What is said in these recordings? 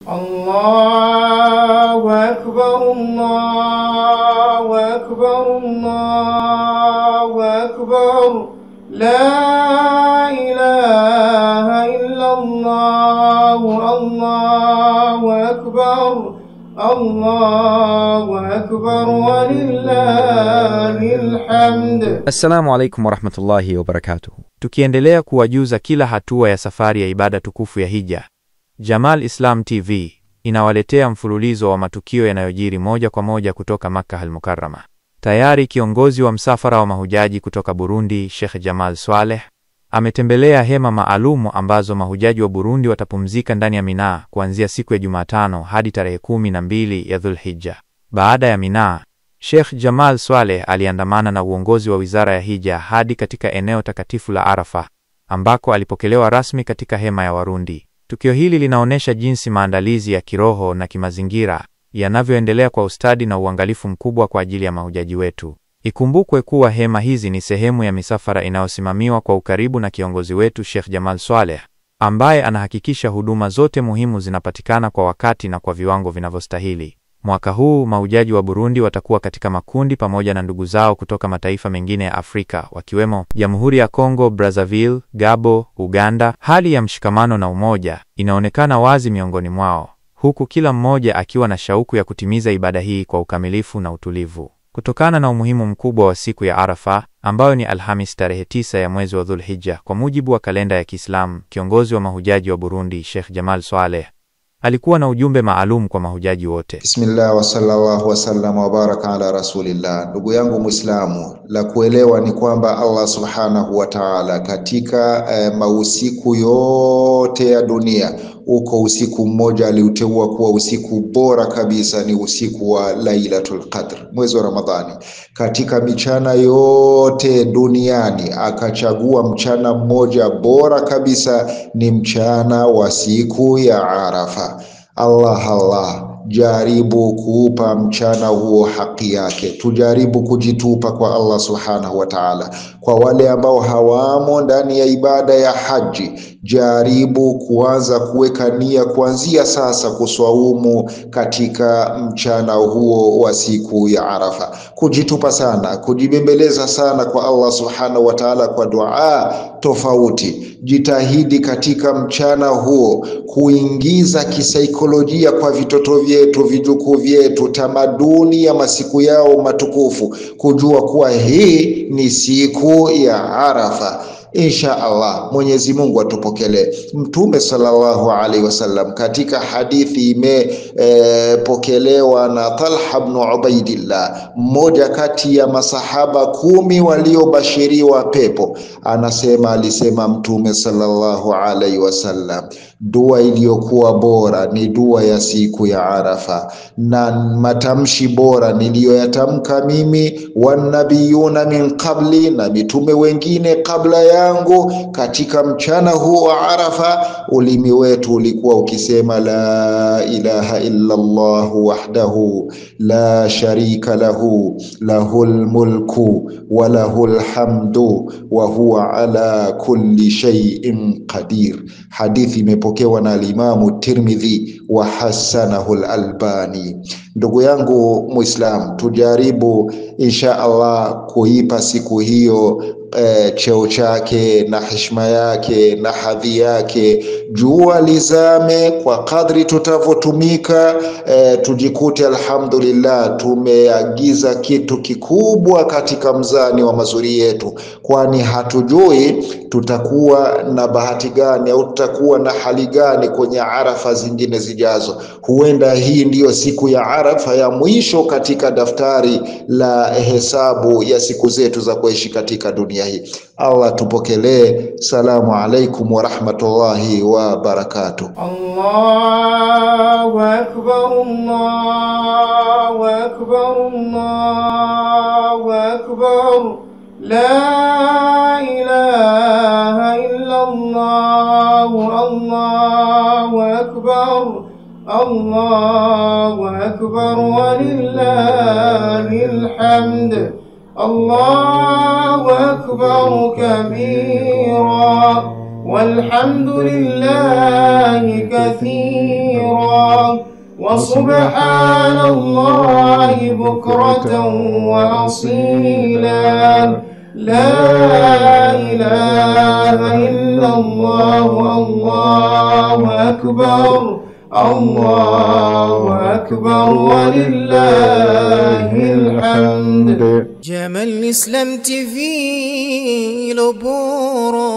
الله أكبر الله أكبر الله أكبر لا إله إلا الله الله أكبر الله أكبر ولله الحمد. Assalamu alaikum warahmatullahi wabarakatuh. Tukiendelea kuwajuza kila hatua ya safari ya ibada tukufu ya hija, Jamal Islam TV inawaletea mfululizo wa matukio yanayojiri moja kwa moja kutoka Makkah al-Mukarrama. Tayari kiongozi wa msafara wa mahujaji kutoka Burundi, Sheikh Jamal Swaleh, ametembelea hema maalumu ambazo mahujaji wa Burundi watapumzika ndani ya Mina kuanzia siku ya Jumatano hadi tarehe 12 ya Dhulhijja. Baada ya Mina, Sheikh Jamal Swaleh aliandamana na uongozi wa Wizara ya Hija hadi katika eneo takatifu la Arafa, ambako alipokelewa rasmi katika hema ya Warundi. Tukio hili linaonesha jinsi maandalizi ya kiroho na kimazingira yanavyoendelea kwa ustadi na uangalifu mkubwa kwa ajili ya mahujaji wetu. Ikumbukwe kuwa hema hizi ni sehemu ya misafara inayosimamiwa kwa ukaribu na kiongozi wetu Sheikh Jamal Swaleh, ambaye anahakikisha huduma zote muhimu zinapatikana kwa wakati na kwa viwango vinavyostahili. Mwaka huu mahujaji wa Burundi watakuwa katika makundi pamoja na ndugu zao kutoka mataifa mengine ya Afrika, wakiwemo Jamhuri ya Kongo, Brazzaville, Gabo, Uganda. Hali ya mshikamano na umoja inaonekana wazi miongoni mwao, huku kila mmoja akiwa na shauku ya kutimiza ibada hii kwa ukamilifu na utulivu. Kutokana na umuhimu mkubwa wa siku ya Arafa, ambayo ni Alhamis tarehe 9 ya mwezi wa Dhulhijja kwa mujibu wa kalenda ya Kiislamu, kiongozi wa mahujaji wa Burundi Sheikh Jamal Swaleh alikuwa na ujumbe maalum kwa mahujaji wote. Bismillah wa sallallahu wa sallam wa baraka ala rasulillah. Ndugu yangu Muislamu, la kuelewa ni kwamba Allah subhanahu wa ta'ala katika mausiku yote ya dunia, uko usiku mmoja aliuteua kuwa usiku bora kabisa, ni usiku wa Lailatul Qadr, mwezi wa Ramadhani. Katika michana yote duniani akachagua mchana mmoja bora kabisa, ni mchana wa siku ya Arafa. Allah, jaribu kuupa mchana huo haki yake. Tujaribu kujitupa kwa Allah subhanahu wa ta'ala. Kwa wale ambao hawamo ndani ya ibada ya haji, jaribu kuanza kuweka nia kuanzia sasa kuswaumu katika mchana huo wa siku ya Arafa. Kujitupa sana, kujibembeleza sana kwa Allah subhanahu wa ta'ala kwa dua tofauti. Jitahidi katika mchana huo kuingiza kisaikolojia kwa vitoto vyetu, vijukuu vyetu, tamaduni ya masiku yao matukufu, kujua kuwa hii ni siku ya Arafa. Insha Allah Mwenyezi Mungu atupokelee. Mtume sallallahu alaihi wasallam katika hadithi imepokelewa na Talha ibn Ubaidillah, mmoja kati ya masahaba 10 waliobashiriwa pepo, alisema Mtume sallallahu alaihi wasallam, dua iliyokuwa bora ni dua ya siku ya Arafa, na matamshi bora niliyoyatamka mimi wanabiyuna min qabli, na mitume wengine kabla yangu, katika mchana huu wa Arafa ulimi wetu ulikuwa ukisema la ilaha illa Allah wahdahu la sharika lahu lahul mulku wa lahul hamdu wa huwa ala kulli shay'in qadir. Hadithi imepokewa na Imamu Tirmidhi wa hasanahu al-Albani. Ndugu yangu Muislam, tujaribu insha Allah kuipa siku hiyo cheo chake na heshima yake na hadhi yake. Jua lizame, kwa kadri tutavotumika tujikute alhamdulillah tumeagiza kitu kikubwa katika mzani wa mazuri yetu, kwani hatujui tutakuwa na bahati gani au tutakuwa na hali gani kwenye Arafa zingine zijazo. Huenda hii ndiyo siku ya Arafa ya mwisho katika daftari la hesabu ya siku zetu za kuishi katika dunia hii. Allah tupokelee. Salamu alaikum wa rahmatullahi wa barakatuh. Allahu akbar Allahu akbar Allahu akbar la ilaha illa Allah Allahu akbar Allahu akbar walillahil hamd. الله أكبر كبيرا والحمد لله كثيرا وسبحان الله بكرة وأصيلا لا إله إلا الله الله أكبر الله أكبر ولله الحمد. جمال الإسلام TV لبورا.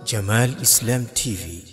جمال الإسلام TV